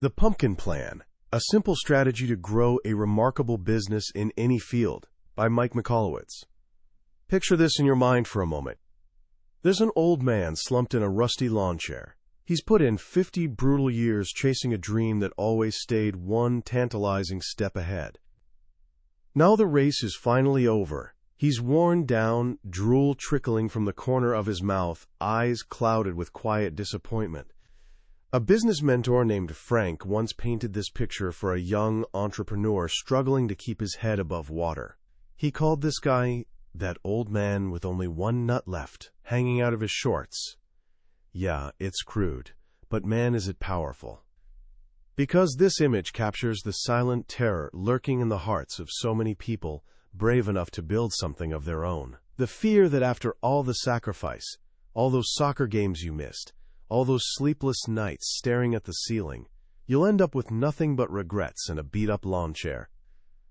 The Pumpkin Plan, a simple strategy to grow a remarkable business in any field, by Mike Michalowicz. Picture this in your mind for a moment. There's an old man slumped in a rusty lawn chair. He's put in 50 brutal years chasing a dream that always stayed one tantalizing step ahead. Now the race is finally over. He's worn down, drool trickling from the corner of his mouth, eyes clouded with quiet disappointment. A business mentor named Frank once painted this picture for a young entrepreneur struggling to keep his head above water. He called this guy that old man with only one nut left, hanging out of his shorts. Yeah, it's crude, but man is it powerful. Because this image captures the silent terror lurking in the hearts of so many people brave enough to build something of their own. The fear that after all the sacrifice, all those soccer games you missed, all those sleepless nights staring at the ceiling, you'll end up with nothing but regrets and a beat-up lawn chair.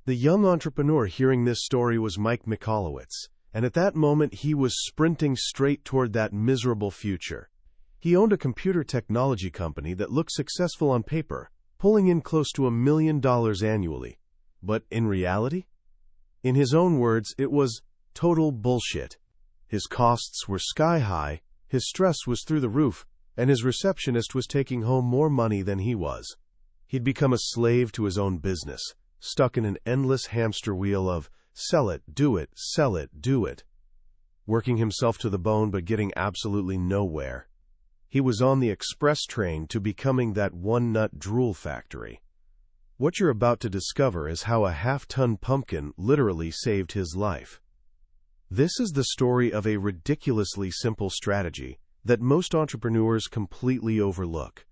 The young entrepreneur hearing this story was Mike Michalowicz, and at that moment he was sprinting straight toward that miserable future. He owned a computer technology company that looked successful on paper, pulling in close to $1 million annually. But in reality? In his own words, it was total bullshit. His costs were sky high, his stress was through the roof, and his receptionist was taking home more money than he was. He'd become a slave to his own business, stuck in an endless hamster wheel of sell it, do it, sell it, do it, working himself to the bone but getting absolutely nowhere. He was on the express train to becoming that one-nut drool factory. What you're about to discover is how a half-ton pumpkin literally saved his life. This is the story of a ridiculously simple strategy that most entrepreneurs completely overlook.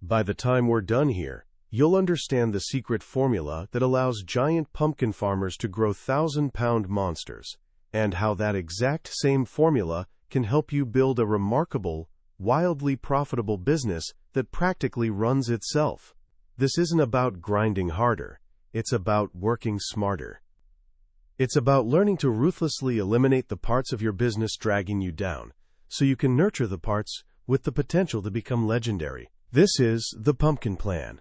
By the time we're done here, you'll understand the secret formula that allows giant pumpkin farmers to grow 1,000-pound monsters, and how that exact same formula can help you build a remarkable, wildly profitable business that practically runs itself. This isn't about grinding harder, it's about working smarter. It's about learning to ruthlessly eliminate the parts of your business dragging you down, so you can nurture the parts with the potential to become legendary. This is the Pumpkin Plan.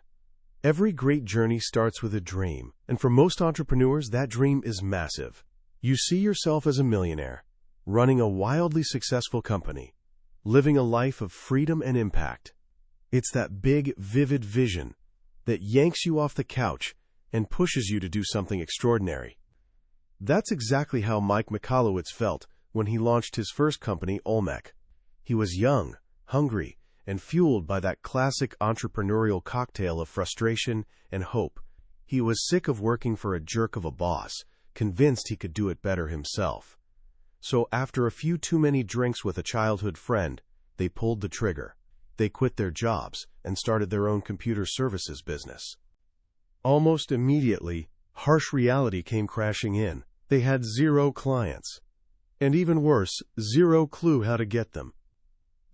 Every great journey starts with a dream, and for most entrepreneurs, that dream is massive. You see yourself as a millionaire, running a wildly successful company, living a life of freedom and impact. It's that big, vivid vision that yanks you off the couch and pushes you to do something extraordinary. That's exactly how Mike Michalowicz felt when he launched his first company, Olmec. He was young, hungry, and fueled by that classic entrepreneurial cocktail of frustration and hope. He was sick of working for a jerk of a boss, convinced he could do it better himself. So after a few too many drinks with a childhood friend, they pulled the trigger. They quit their jobs and started their own computer services business. Almost immediately, harsh reality came crashing in. They had 0 clients. And even worse, 0 clue how to get them.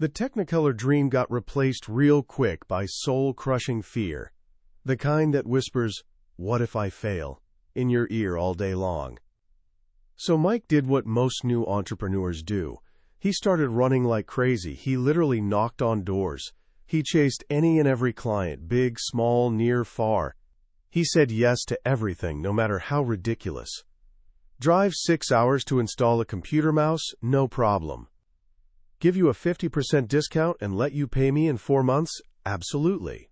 The Technicolor dream got replaced real quick by soul-crushing fear, the kind that whispers, "What if I fail?" in your ear all day long. So Mike did what most new entrepreneurs do. He started running like crazy. He literally knocked on doors. He chased any and every client, big, small, near, far. He said yes to everything, no matter how ridiculous. Drive 6 hours to install a computer mouse? No problem. Give you a 50% discount and let you pay me in 4 months? Absolutely.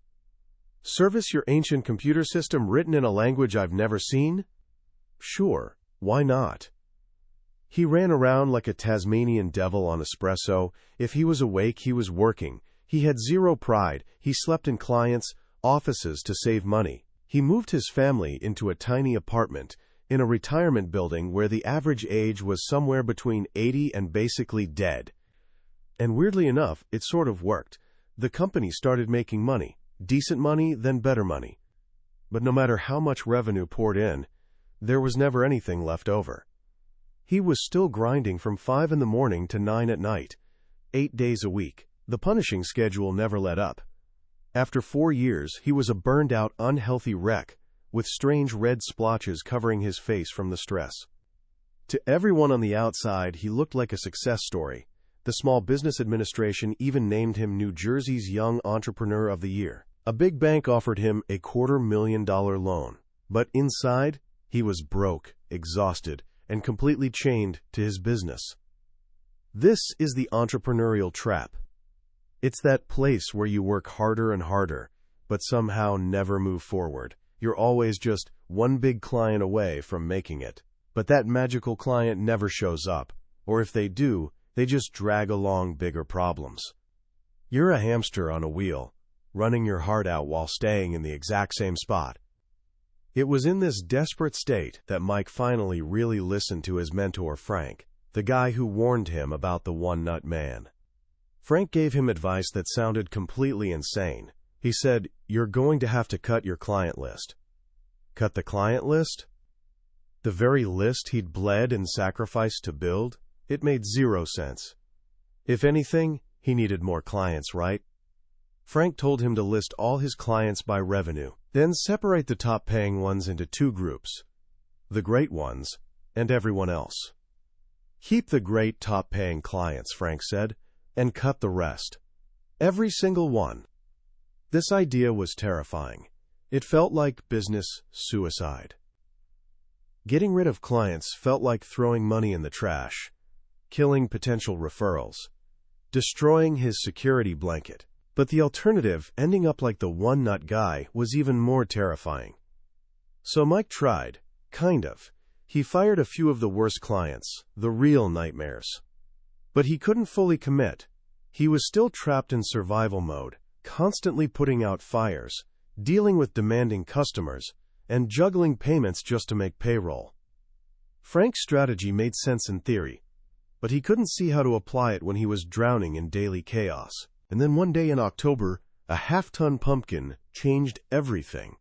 Service your ancient computer system written in a language I've never seen? Sure, why not? He ran around like a Tasmanian devil on espresso. If he was awake, he was working. He had 0 pride. He slept in clients' offices to save money. He moved his family into a tiny apartment in a retirement building where the average age was somewhere between 80 and basically dead. And weirdly enough, it sort of worked. The company started making money. Decent money, then better money. But no matter how much revenue poured in, there was never anything left over. He was still grinding from 5 in the morning to 9 at night, 8 days a week. The punishing schedule never let up. After 4 years, he was a burned-out, unhealthy wreck, with strange red splotches covering his face from the stress. To everyone on the outside, he looked like a success story. The Small Business Administration even named him New Jersey's Young Entrepreneur of the Year. A big bank offered him a $250,000 loan, but inside, he was broke, exhausted, and completely chained to his business. This is the entrepreneurial trap. It's that place where you work harder and harder, but somehow never move forward. You're always just one big client away from making it. But that magical client never shows up, or if they do, they just drag along bigger problems. You're a hamster on a wheel, running your heart out while staying in the exact same spot. It was in this desperate state that Mike finally really listened to his mentor, Frank, the guy who warned him about the one-nut man. Frank gave him advice that sounded completely insane. He said, "You're going to have to cut your client list." Cut the client list? The very list he'd bled and sacrificed to build? It made zero sense. If anything, he needed more clients, right? Frank told him to list all his clients by revenue, then separate the top-paying ones into two groups, the great ones and everyone else. Keep the great top-paying clients, Frank said, and cut the rest. Every single one. This idea was terrifying. It felt like business suicide. Getting rid of clients felt like throwing money in the trash, killing potential referrals, destroying his security blanket. But the alternative, ending up like the one-nut guy, was even more terrifying. So Mike tried, kind of. He fired a few of the worst clients, the real nightmares. But he couldn't fully commit. He was still trapped in survival mode, constantly putting out fires, dealing with demanding customers, and juggling payments just to make payroll. Frank's strategy made sense in theory, but he couldn't see how to apply it when he was drowning in daily chaos. And then one day in October, a half-ton pumpkin changed everything.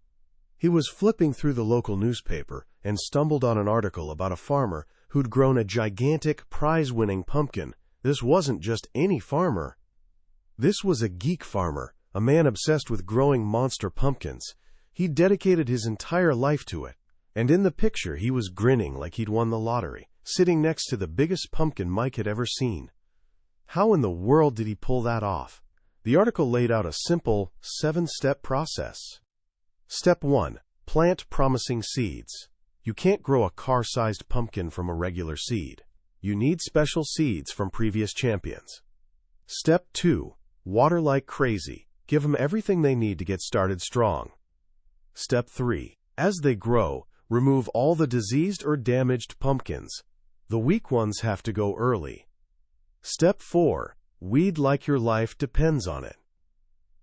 He was flipping through the local newspaper and stumbled on an article about a farmer who'd grown a gigantic, prize-winning pumpkin. This wasn't just any farmer. This was a geek farmer, a man obsessed with growing monster pumpkins. He'd dedicated his entire life to it, and in the picture he was grinning like he'd won the lottery, sitting next to the biggest pumpkin Mike had ever seen. How in the world did he pull that off? The article laid out a simple, 7-step process. Step 1. Plant promising seeds. You can't grow a car-sized pumpkin from a regular seed. You need special seeds from previous champions. Step 2. Water like crazy. Give them everything they need to get started strong. Step 3. As they grow, remove all the diseased or damaged pumpkins. The weak ones have to go early. Step 4. Weed like your life depends on it.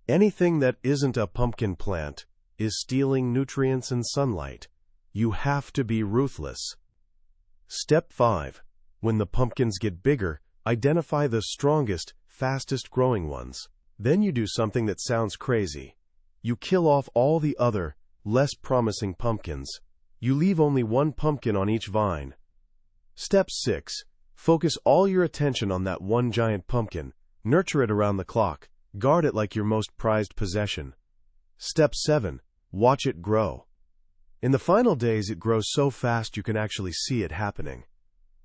Anything that isn't a pumpkin plant is stealing nutrients and sunlight. You have to be ruthless. Step 5. When the pumpkins get bigger, identify the strongest, fastest growing ones. Then you do something that sounds crazy. You kill off all the other, less promising pumpkins. You leave only one pumpkin on each vine. Step 6. Focus all your attention on that one giant pumpkin. Nurture it around the clock. Guard it like your most prized possession. Step 7. Watch it grow. In the final days, it grows so fast you can actually see it happening.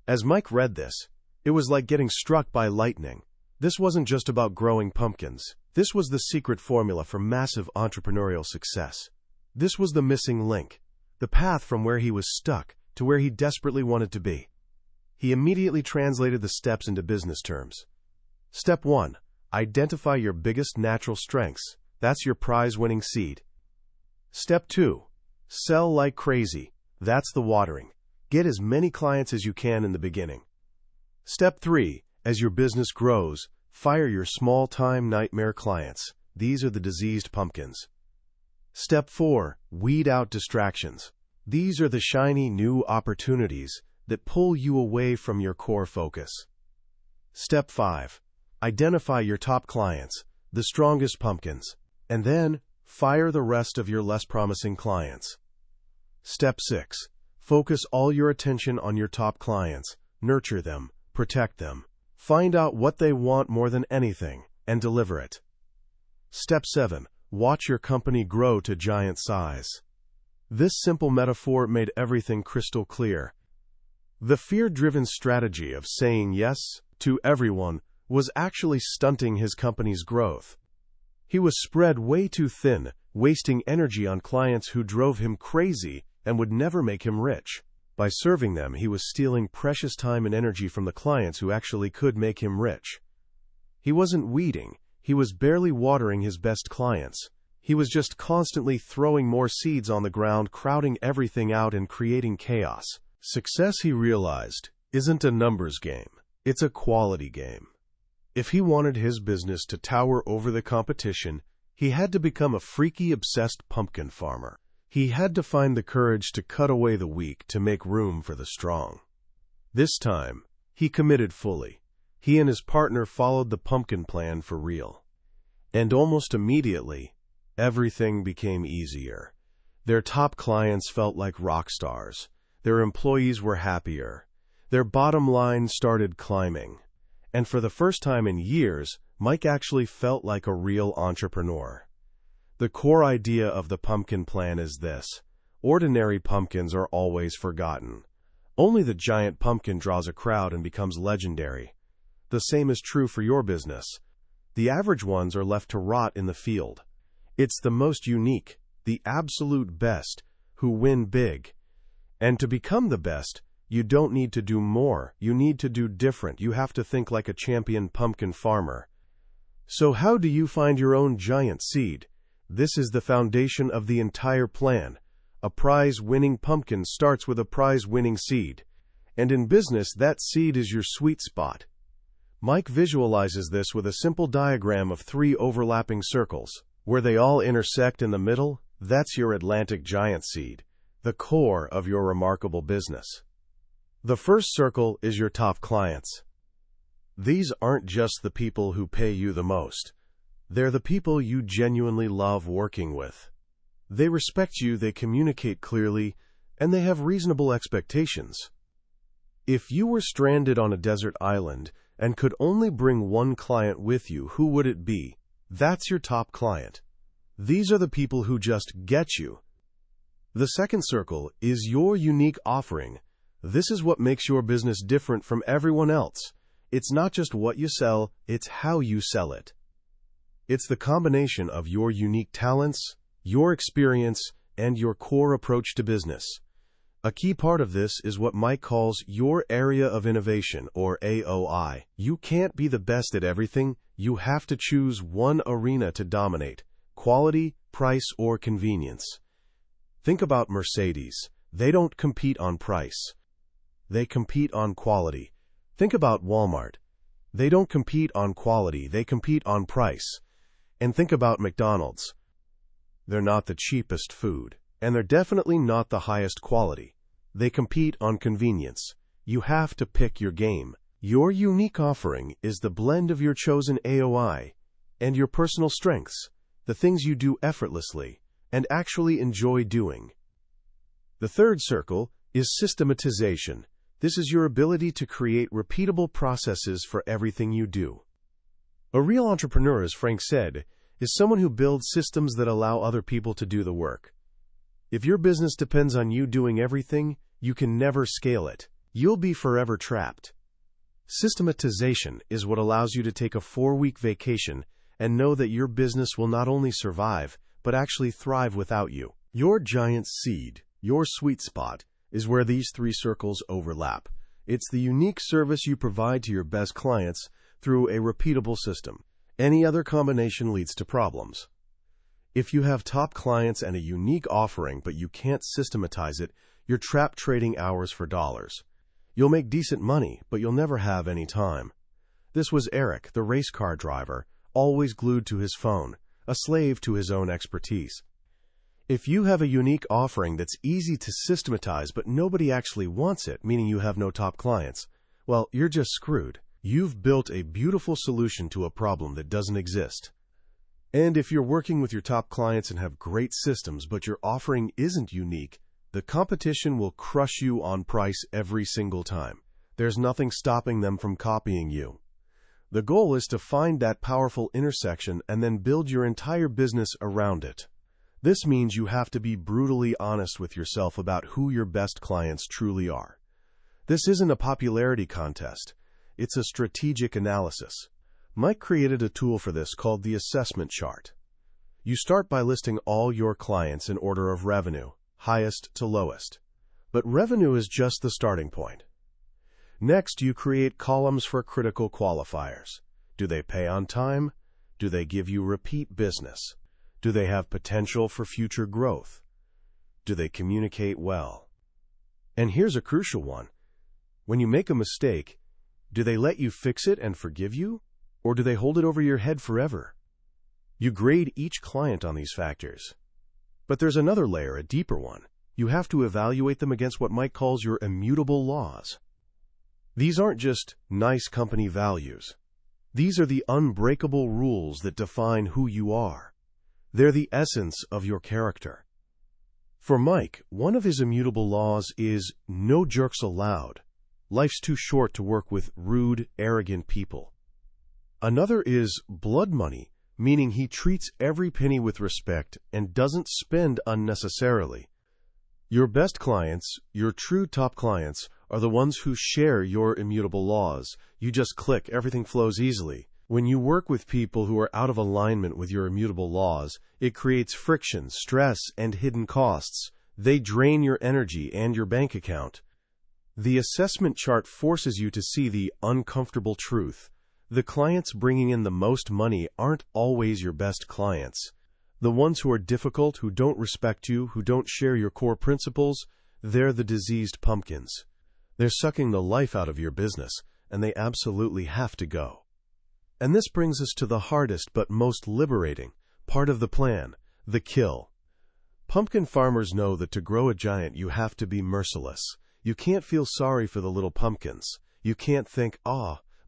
As Mike read this, it was like getting struck by lightning. This wasn't just about growing pumpkins. This was the secret formula for massive entrepreneurial success. This was the missing link, the path from where he was stuck to where he desperately wanted to be. He immediately translated the steps into business terms. Step 1. Identify your biggest natural strengths. That's your prize-winning seed. Step 2. Sell like crazy. That's the watering. Get as many clients as you can in the beginning. Step 3. As your business grows, fire your small-time nightmare clients. These are the diseased pumpkins. Step 4. Weed out distractions. These are the shiny new opportunities that pull you away from your core focus. Step 5. Identify your top clients, the strongest pumpkins, and then fire the rest of your less promising clients. Step 6. Focus all your attention on your top clients. Nurture them, protect them. Find out what they want more than anything, and deliver it. Step 7. Watch your company grow to giant size. This simple metaphor made everything crystal clear. The fear-driven strategy of saying yes to everyone was actually stunting his company's growth. He was spread way too thin, wasting energy on clients who drove him crazy and would never make him rich. By serving them, he was stealing precious time and energy from the clients who actually could make him rich. He wasn't weeding, he was barely watering his best clients. He was just constantly throwing more seeds on the ground, crowding everything out and creating chaos. Success, he realized, isn't a numbers game. It's a quality game. If he wanted his business to tower over the competition, he had to become a freaky, obsessed pumpkin farmer. He had to find the courage to cut away the weak to make room for the strong. This time, he committed fully. He and his partner followed the pumpkin plan for real. And almost immediately, everything became easier. Their top clients felt like rock stars. Their employees were happier. Their bottom line started climbing. And for the first time in years, Mike actually felt like a real entrepreneur. The core idea of the pumpkin plan is this: ordinary pumpkins are always forgotten. Only the giant pumpkin draws a crowd and becomes legendary. The same is true for your business. The average ones are left to rot in the field. It's the most unique, the absolute best, who win big. And to become the best, you don't need to do more, you need to do different. You have to think like a champion pumpkin farmer. So how do you find your own giant seed? This is the foundation of the entire plan. A prize-winning pumpkin starts with a prize-winning seed. And in business, that seed is your sweet spot. Mike visualizes this with a simple diagram of 3 overlapping circles. Where they all intersect in the middle, that's your Atlantic giant seed, the core of your remarkable business. The first circle is your top clients. These aren't just the people who pay you the most. They're the people you genuinely love working with. They respect you, they communicate clearly, and they have reasonable expectations. If you were stranded on a desert island and could only bring one client with you, who would it be? That's your top client. These are the people who just get you. The second circle is your unique offering. This is what makes your business different from everyone else. It's not just what you sell, it's how you sell it. It's the combination of your unique talents, your experience, and your core approach to business. A key part of this is what Mike calls your area of innovation, or AOI. You can't be the best at everything. You have to choose one arena to dominate: quality, price, or convenience. Think about Mercedes. They don't compete on price. They compete on quality. Think about Walmart. They don't compete on quality, they compete on price. And think about McDonald's. They're not the cheapest food, and they're definitely not the highest quality. They compete on convenience. You have to pick your game. Your unique offering is the blend of your chosen AOI and your personal strengths, the things you do effortlessly and actually enjoy doing. The third circle is systematization. This is your ability to create repeatable processes for everything you do. A real entrepreneur, as Frank said, is someone who builds systems that allow other people to do the work. If your business depends on you doing everything, you can never scale it. You'll be forever trapped. Systematization is what allows you to take a 4-week vacation and know that your business will not only survive, but actually thrive without you. Your giant seed, your sweet spot, is where these 3 circles overlap. It's the unique service you provide to your best clients through a repeatable system. Any other combination leads to problems. If you have top clients and a unique offering but you can't systematize it, you're trapped trading hours for dollars. You'll make decent money, but you'll never have any time. This was Eric, the race car driver, always glued to his phone, a slave to his own expertise. If you have a unique offering that's easy to systematize but nobody actually wants it, meaning you have no top clients, well, you're just screwed. You've built a beautiful solution to a problem that doesn't exist. And if you're working with your top clients and have great systems but your offering isn't unique, the competition will crush you on price every single time. There's nothing stopping them from copying you. The goal is to find that powerful intersection and then build your entire business around it. This means you have to be brutally honest with yourself about who your best clients truly are. This isn't a popularity contest. It's a strategic analysis. Mike created a tool for this called the assessment chart. You start by listing all your clients in order of revenue, highest to lowest. But revenue is just the starting point. Next, you create columns for critical qualifiers. Do they pay on time? Do they give you repeat business? Do they have potential for future growth? Do they communicate well? And here's a crucial one. When you make a mistake, do they let you fix it and forgive you? Or do they hold it over your head forever? You grade each client on these factors. But there's another layer, a deeper one. You have to evaluate them against what Mike calls your immutable laws. These aren't just nice company values. These are the unbreakable rules that define who you are. They're the essence of your character. For Mike, one of his immutable laws is no jerks allowed. Life's too short to work with rude, arrogant people. Another is blood money, meaning he treats every penny with respect and doesn't spend unnecessarily. Your best clients, your true top clients, are the ones who share your immutable laws. You just click, everything flows easily. When you work with people who are out of alignment with your immutable laws, it creates friction, stress, and hidden costs. They drain your energy and your bank account. The assessment chart forces you to see the uncomfortable truth. The clients bringing in the most money aren't always your best clients. The ones who are difficult, who don't respect you, who don't share your core principles, they're the diseased pumpkins. They're sucking the life out of your business, and they absolutely have to go. And this brings us to the hardest but most liberating part of the plan, the kill. Pumpkin farmers know that to grow a giant you have to be merciless. You can't feel sorry for the little pumpkins. You can't think,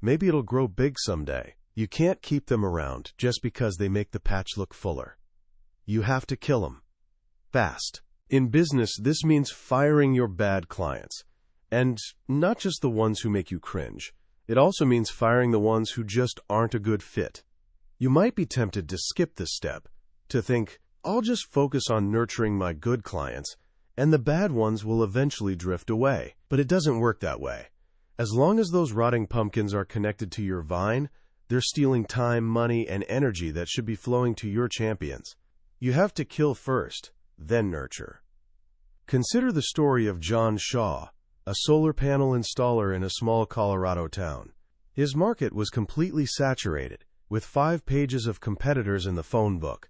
maybe it'll grow big someday. You can't keep them around just because they make the patch look fuller. You have to kill them. Fast. In business, this means firing your bad clients. And not just the ones who make you cringe. It also means firing the ones who just aren't a good fit. You might be tempted to skip this step, to think, I'll just focus on nurturing my good clients, and the bad ones will eventually drift away. But it doesn't work that way. As long as those rotting pumpkins are connected to your vine, they're stealing time, money, and energy that should be flowing to your champions. You have to kill first, then nurture. Consider the story of John Shaw, a solar panel installer in a small Colorado town. His market was completely saturated, with 5 pages of competitors in the phone book.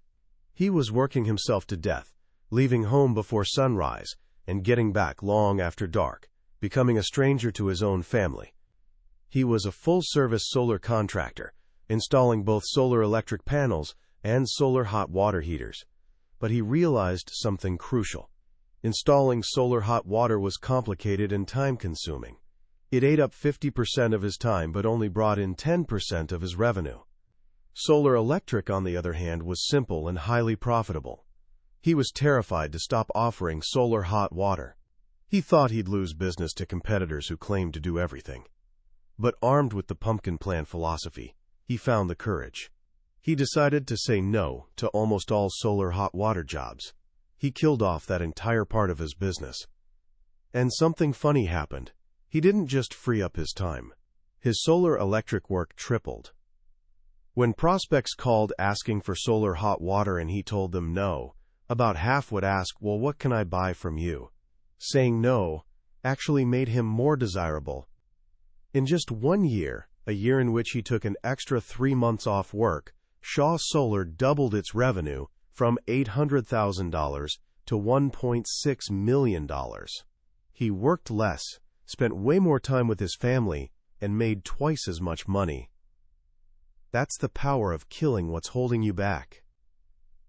He was working himself to death, leaving home before sunrise and getting back long after dark, becoming a stranger to his own family. He was a full-service solar contractor, installing both solar electric panels and solar hot water heaters. But he realized something crucial. Installing solar hot water was complicated and time-consuming. It ate up 50% of his time but only brought in 10% of his revenue. Solar electric, on the other hand, was simple and highly profitable. He was terrified to stop offering solar hot water. He thought he'd lose business to competitors who claimed to do everything. But armed with the pumpkin plan philosophy, he found the courage. He decided to say no to almost all solar hot water jobs. He killed off that entire part of his business. And something funny happened. He didn't just free up his time. His solar electric work tripled. When prospects called asking for solar hot water and he told them no, about half would ask, well, what can I buy from you? Saying no actually made him more desirable. In just 1 year, a year in which he took an extra 3 months off work, Shaw Solar doubled its revenue from $800,000 to $1.6 million. He worked less, spent way more time with his family, and made twice as much money. That's the power of killing what's holding you back.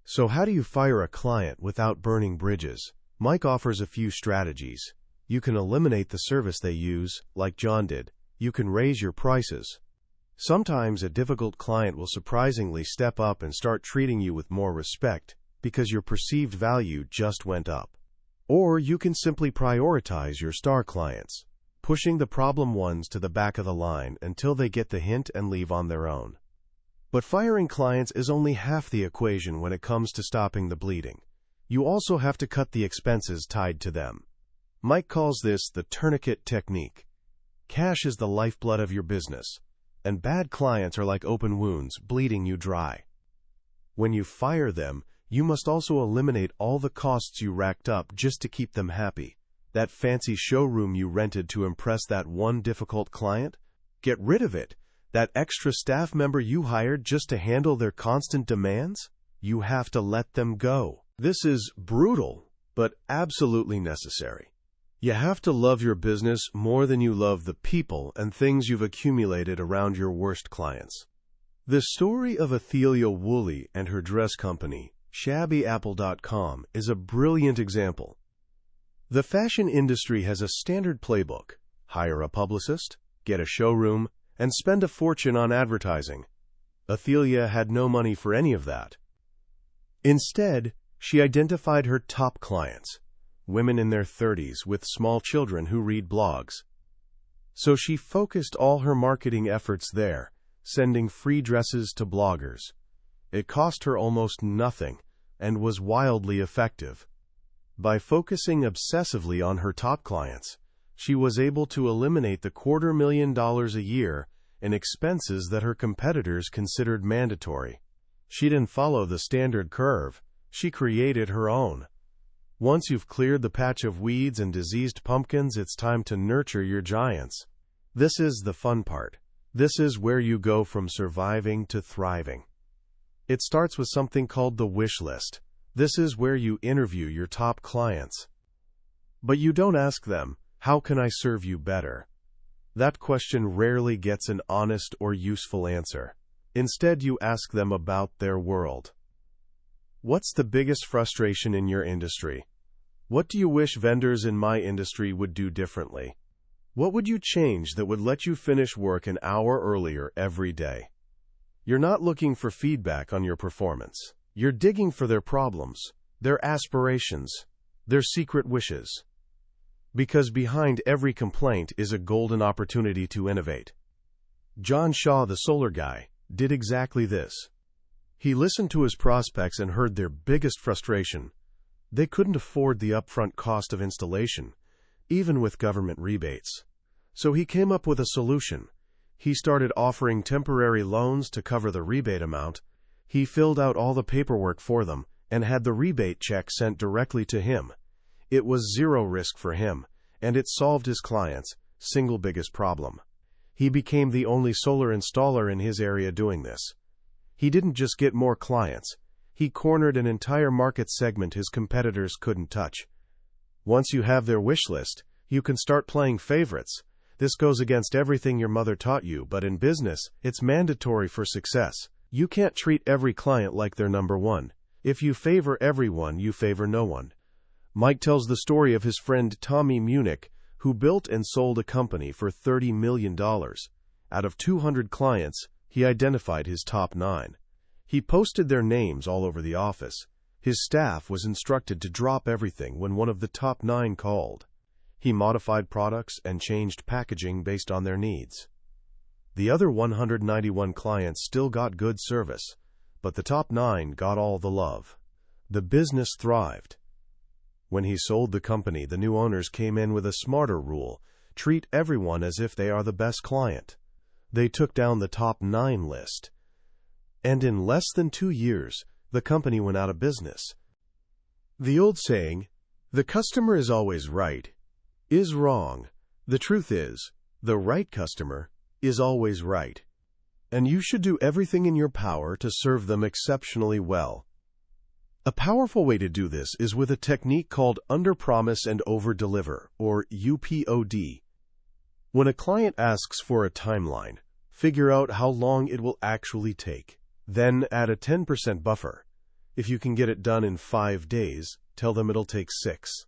So how do you fire a client without burning bridges? Mike offers a few strategies. You can eliminate the service they use, like John did. You can raise your prices. Sometimes a difficult client will surprisingly step up and start treating you with more respect because your perceived value just went up. Or you can simply prioritize your star clients, pushing the problem ones to the back of the line until they get the hint and leave on their own. But firing clients is only half the equation when it comes to stopping the bleeding. You also have to cut the expenses tied to them. Mike calls this the tourniquet technique. Cash is the lifeblood of your business, and bad clients are like open wounds, bleeding you dry. When you fire them, You must also eliminate all the costs you racked up just to keep them happy. That fancy showroom you rented to impress that one difficult client? Get rid of it. That extra staff member you hired just to handle their constant demands? You have to let them go. This is brutal, but absolutely necessary. You have to love your business more than you love the people and things you've accumulated around your worst clients. The story of Athelia Woolley and her dress company, shabbyapple.com, is a brilliant example. The fashion industry has a standard playbook: hire a publicist, get a showroom, and spend a fortune on advertising. Athelia had no money for any of that. Instead, she identified her top clients, women in their 30s with small children who read blogs. So she focused all her marketing efforts there, sending free dresses to bloggers. It cost her almost nothing and was wildly effective. By focusing obsessively on her top clients, she was able to eliminate the $250,000 a year in expenses that her competitors considered mandatory. She didn't follow the standard curve. She created her own. Once you've cleared the patch of weeds and diseased pumpkins, it's time to nurture your giants. This is the fun part. This is where you go from surviving to thriving. It starts with something called the wish list. This is where you interview your top clients. But you don't ask them, "How can I serve you better?" That question rarely gets an honest or useful answer. Instead, you ask them about their world. What's the biggest frustration in your industry? What do you wish vendors in my industry would do differently? What would you change that would let you finish work an hour earlier every day? You're not looking for feedback on your performance. You're digging for their problems, their aspirations, their secret wishes. Because behind every complaint is a golden opportunity to innovate. John Shaw, the solar guy, did exactly this. He listened to his prospects and heard their biggest frustration. They couldn't afford the upfront cost of installation, even with government rebates. So he came up with a solution. He started offering temporary loans to cover the rebate amount. He filled out all the paperwork for them and had the rebate check sent directly to him. It was zero risk for him, and it solved his client's single biggest problem. He became the only solar installer in his area doing this. He didn't just get more clients. He cornered an entire market segment his competitors couldn't touch. Once you have their wish list, you can start playing favorites. This goes against everything your mother taught you, but in business, it's mandatory for success. You can't treat every client like they're number one. If you favor everyone, you favor no one. Mike tells the story of his friend Tommy Munich, who built and sold a company for $30 million. Out of 200 clients, he identified his top 9. He posted their names all over the office. His staff was instructed to drop everything when one of the top 9 called. He modified products and changed packaging based on their needs. The other 191 clients still got good service, but the top 9 got all the love. The business thrived. When he sold the company, the new owners came in with a smarter rule: treat everyone as if they are the best client. They took down the top 9 list. And in less than 2 years, the company went out of business. The old saying, "The customer is always right," is wrong. The truth is, the right customer is always right. And you should do everything in your power to serve them exceptionally well. A powerful way to do this is with a technique called under-promise and over-deliver, or UPOD. When a client asks for a timeline, figure out how long it will actually take. Then add a 10% buffer. If you can get it done in 5 days, tell them it'll take 6.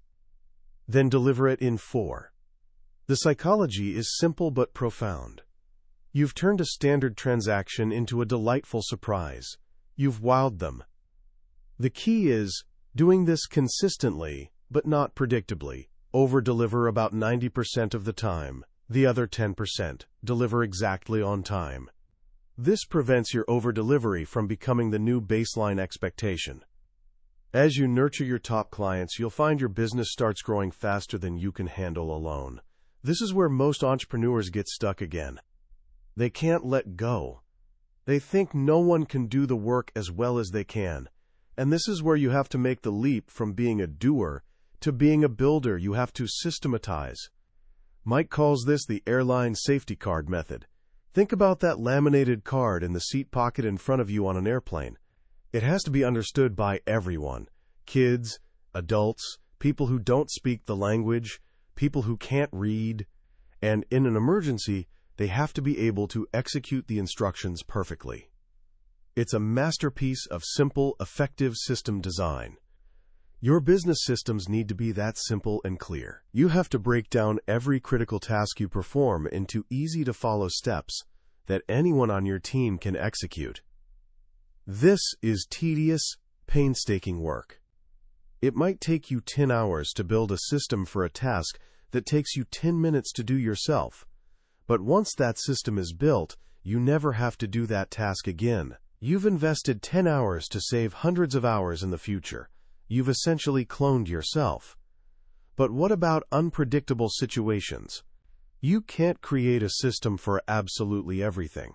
Then deliver it in 4. The psychology is simple but profound. You've turned a standard transaction into a delightful surprise. You've wowed them. The key is doing this consistently, but not predictably. Over-deliver about 90% of the time. The other 10%, deliver exactly on time. This prevents your over-delivery from becoming the new baseline expectation. As you nurture your top clients, you'll find your business starts growing faster than you can handle alone. This is where most entrepreneurs get stuck again. They can't let go. They think no one can do the work as well as they can. And this is where you have to make the leap from being a doer to being a builder. You have to systematize. Mike calls this the airline safety card method. Think about that laminated card in the seat pocket in front of you on an airplane. It has to be understood by everyone. Kids, adults, people who don't speak the language, people who can't read. And in an emergency, they have to be able to execute the instructions perfectly. It's a masterpiece of simple, effective system design. Your business systems need to be that simple and clear. You have to break down every critical task you perform into easy-to-follow steps that anyone on your team can execute. This is tedious, painstaking work. It might take you 10 hours to build a system for a task that takes you 10 minutes to do yourself. But once that system is built, you never have to do that task again. You've invested 10 hours to save hundreds of hours in the future. You've essentially cloned yourself. But what about unpredictable situations? You can't create a system for absolutely everything.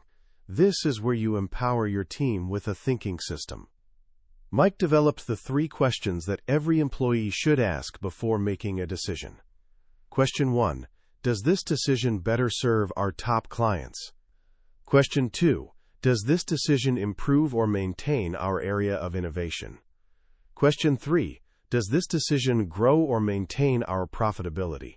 This is where you empower your team with a thinking system. Mike developed the 3 questions that every employee should ask before making a decision. Question 1. Does this decision better serve our top clients? Question 2. Does this decision improve or maintain our area of innovation? Question 3. Does this decision grow or maintain our profitability?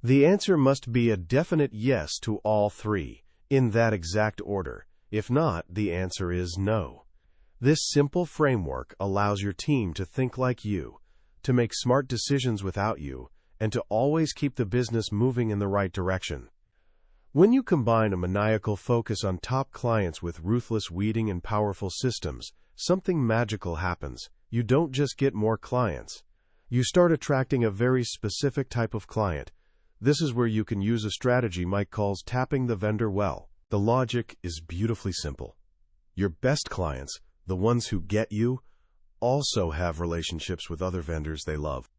The answer must be a definite yes to all 3, in that exact order. If not, the answer is no. This simple framework allows your team to think like you, to make smart decisions without you, and to always keep the business moving in the right direction. When you combine a maniacal focus on top clients with ruthless weeding and powerful systems, something magical happens. You don't just get more clients. You start attracting a very specific type of client. This is where you can use a strategy Mike calls tapping the vendor well. The logic is beautifully simple. Your best clients, the ones who get you, also have relationships with other vendors they love.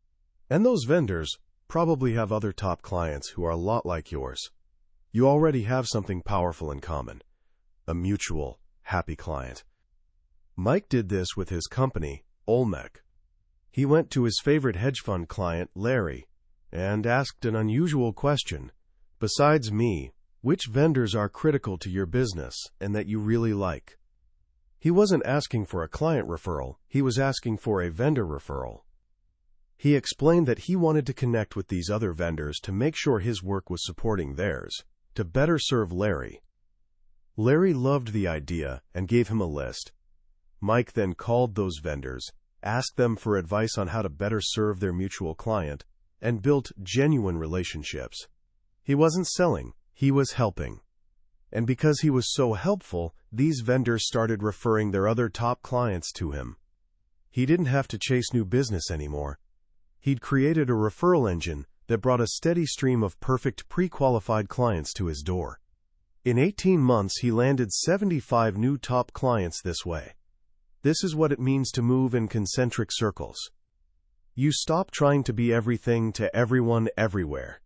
And those vendors probably have other top clients who are a lot like yours. You already have something powerful in common, a mutual, happy client. Mike did this with his company, Olmec. He went to his favorite hedge fund client, Larry, and asked an unusual question. Besides me, which vendors are critical to your business and that you really like? He wasn't asking for a client referral, he was asking for a vendor referral. He explained that he wanted to connect with these other vendors to make sure his work was supporting theirs, to better serve Larry. Larry loved the idea and gave him a list. Mike then called those vendors, asked them for advice on how to better serve their mutual client, and built genuine relationships. He wasn't selling, he was helping. And because he was so helpful, these vendors started referring their other top clients to him. He didn't have to chase new business anymore. He'd created a referral engine that brought a steady stream of perfect pre-qualified clients to his door. In 18 months, he landed 75 new top clients this way. This is what it means to move in concentric circles. You stop trying to be everything to everyone everywhere.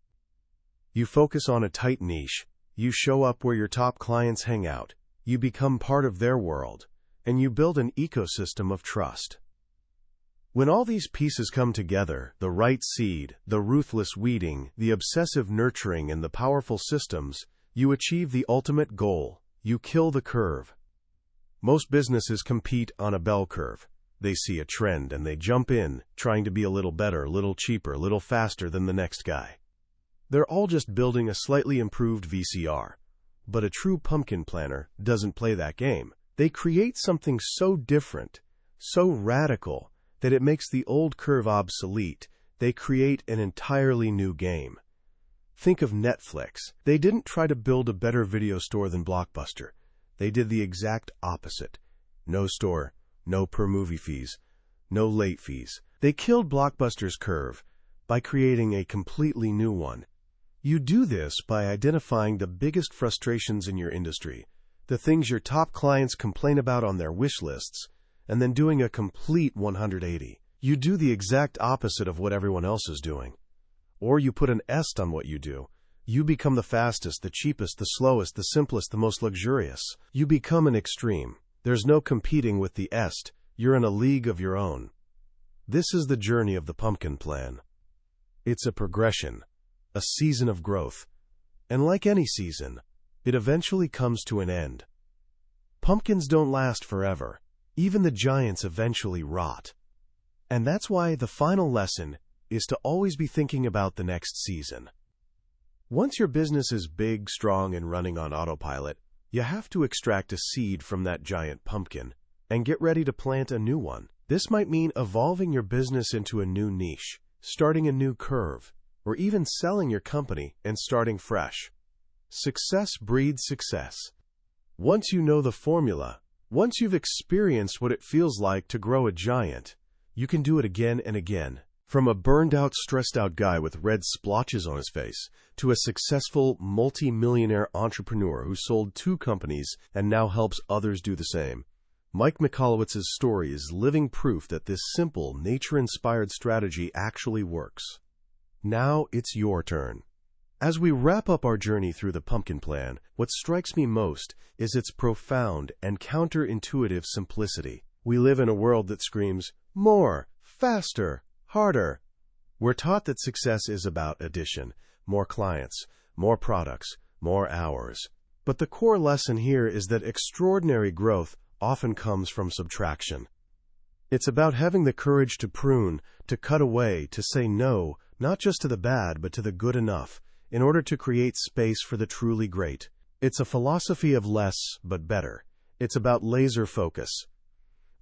You focus on a tight niche. You show up where your top clients hang out. You become part of their world, and you build an ecosystem of trust. When all these pieces come together, the right seed, the ruthless weeding, the obsessive nurturing, and the powerful systems, you achieve the ultimate goal. You kill the curve. Most businesses compete on a bell curve. They see a trend and they jump in, trying to be a little better, a little cheaper, a little faster than the next guy. They're all just building a slightly improved VCR. But a true pumpkin planter doesn't play that game. They create something so different, so radical, that it makes the old curve obsolete. They create an entirely new game. Think of Netflix. They didn't try to build a better video store than Blockbuster. They did the exact opposite. No store, no per-movie fees, no late fees. They killed Blockbuster's curve by creating a completely new one. You do this by identifying the biggest frustrations in your industry, the things your top clients complain about on their wish lists, and then doing a complete 180. You do the exact opposite of what everyone else is doing. Or you put an est on what you do. You become the fastest, the cheapest, the slowest, the simplest, the most luxurious. You become an extreme. There's no competing with the est. you're in a league of your own. This is the journey of the pumpkin plan. It's a progression, a season of growth, and like any season, it eventually comes to an end. Pumpkins don't last forever. Even the giants eventually rot. And that's why the final lesson is to always be thinking about the next season. Once your business is big, strong, and running on autopilot, you have to extract a seed from that giant pumpkin and get ready to plant a new one. This might mean evolving your business into a new niche, starting a new curve, or even selling your company and starting fresh. Success breeds success. Once you know the formula, once you've experienced what it feels like to grow a giant, you can do it again and again. From a burned-out, stressed-out guy with red splotches on his face to a successful multi-millionaire entrepreneur who sold 2 companies and now helps others do the same, Mike Michalowicz's story is living proof that this simple, nature-inspired strategy actually works. Now it's your turn. As we wrap up our journey through the pumpkin plan, what strikes me most is its profound and counterintuitive simplicity. We live in a world that screams, more, faster, harder. We're taught that success is about addition, more clients, more products, more hours. But the core lesson here is that extraordinary growth often comes from subtraction. It's about having the courage to prune, to cut away, to say no, not just to the bad, but to the good enough, in order to create space for the truly great. It's a philosophy of less, but better. It's about laser focus.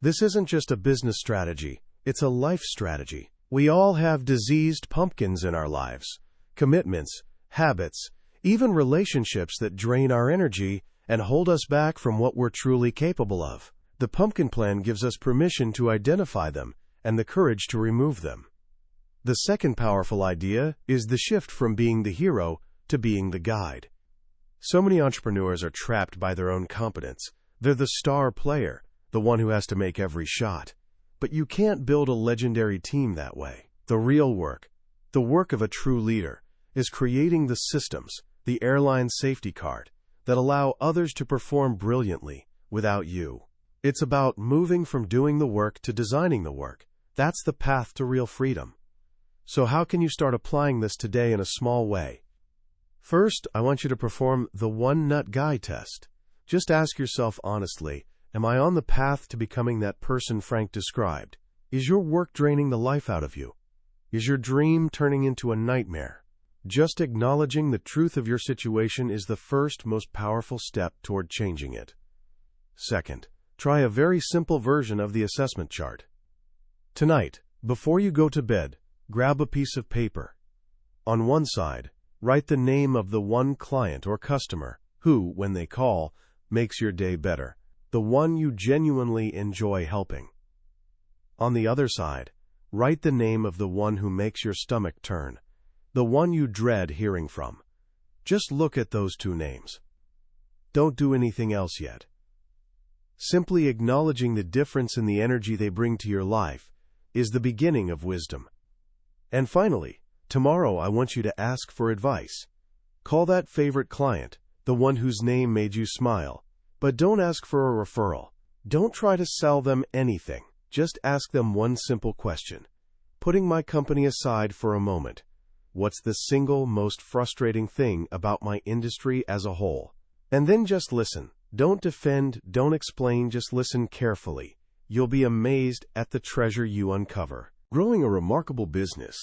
This isn't just a business strategy, it's a life strategy. We all have diseased pumpkins in our lives, commitments, habits, even relationships that drain our energy and hold us back from what we're truly capable of. The pumpkin plan gives us permission to identify them and the courage to remove them. The second powerful idea is the shift from being the hero to being the guide. So many entrepreneurs are trapped by their own competence. They're the star player, the one who has to make every shot. But you can't build a legendary team that way. The real work, the work of a true leader, is creating the systems, the airline safety card, that allow others to perform brilliantly without you. It's about moving from doing the work to designing the work. That's the path to real freedom. So how can you start applying this today in a small way? First, I want you to perform the one nut guy test. Just ask yourself honestly, am I on the path to becoming that person Frank described? Is your work draining the life out of you? Is your dream turning into a nightmare? Just acknowledging the truth of your situation is the first, most powerful step toward changing it. Second, try a very simple version of the assessment chart. Tonight, before you go to bed, grab a piece of paper. On one side, write the name of the one client or customer who, when they call, makes your day better, the one you genuinely enjoy helping. On the other side, write the name of the one who makes your stomach turn, the one you dread hearing from. Just look at those 2 names. Don't do anything else yet. Simply acknowledging the difference in the energy they bring to your life is the beginning of wisdom. And finally, tomorrow I want you to ask for advice. Call that favorite client, the one whose name made you smile, but don't ask for a referral. Don't try to sell them anything. Just ask them one simple question. Putting my company aside for a moment, what's the single most frustrating thing about my industry as a whole? And then just listen. Don't defend, don't explain, just listen carefully. You'll be amazed at the treasure you uncover. Growing a remarkable business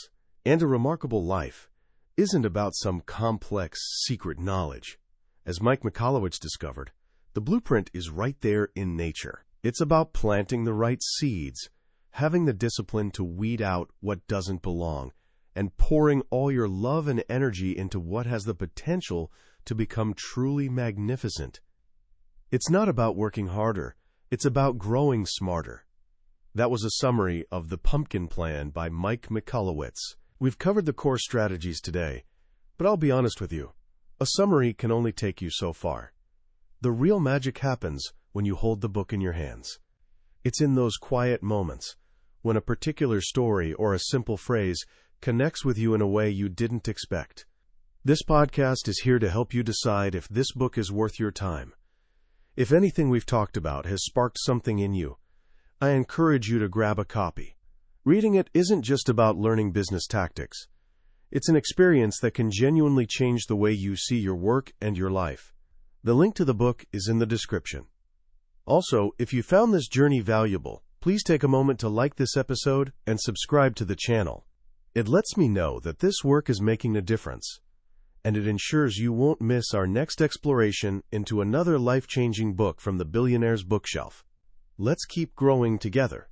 and a remarkable life isn't about some complex, secret knowledge. As Mike Michalowicz discovered, the blueprint is right there in nature. It's about planting the right seeds, having the discipline to weed out what doesn't belong, and pouring all your love and energy into what has the potential to become truly magnificent. It's not about working harder, it's about growing smarter. That was a summary of The Pumpkin Plan by Mike Michalowicz. We've covered the core strategies today, but I'll be honest with you, a summary can only take you so far. The real magic happens when you hold the book in your hands. It's in those quiet moments, when a particular story or a simple phrase connects with you in a way you didn't expect. This podcast is here to help you decide if this book is worth your time. If anything we've talked about has sparked something in you, I encourage you to grab a copy. Reading it isn't just about learning business tactics. It's an experience that can genuinely change the way you see your work and your life. The link to the book is in the description. Also, if you found this journey valuable, please take a moment to like this episode and subscribe to the channel. It lets me know that this work is making a difference, and it ensures you won't miss our next exploration into another life-changing book from the billionaire's bookshelf. Let's keep growing together.